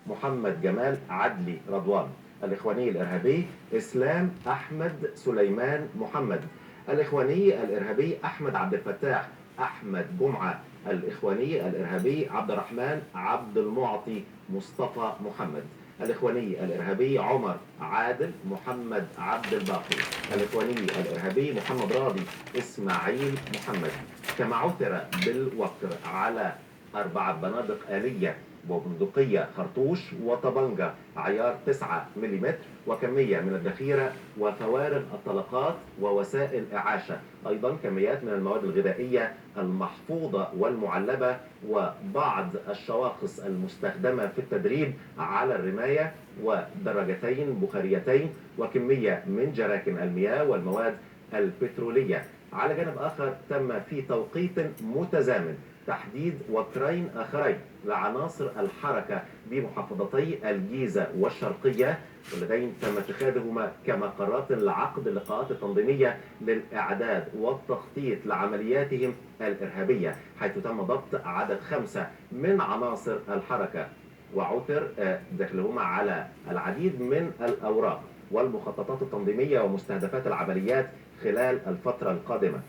محمد جمال عدلي رضوان. الإخواني الإرهابي إسلام أحمد سليمان محمد. الإخواني الإرهابي أحمد عبد الفتاح أحمد جمعة. الإخواني الإرهابي عبد الرحمن عبد المعطي مصطفى محمد. الإخواني الإرهابي عمر عادل محمد عبد الباقي. الإخواني الإرهابي محمد راضي إسماعيل محمد. كما عثر بالوقر على 4 بنادق آلية وبندقية خرطوش وطبنجة عيار 9 ملم وكمية من الذخيرة وفوارغ الطلقات ووسائل إعاشة، أيضا كميات من المواد الغذائية المحفوظة والمعلبة وبعض الشواخص المستخدمة في التدريب على الرماية ودراجتين بخاريتين وكمية من جراكن المياه والمواد البترولية. على جانب آخر تم في توقيت متزامن تحديد وكرين آخرين لعناصر الحركة بمحافظتي الجيزة والشرقية، واللذين تم اتخاذهما كمقرات لعقد اللقاءات التنظيمية للإعداد والتخطيط لعملياتهم الإرهابية، حيث تم ضبط عدد 5 من عناصر الحركة، وعثر دخلهما على العديد من الأوراق والمخططات التنظيمية ومستهدفات العمليات خلال الفترة القادمة.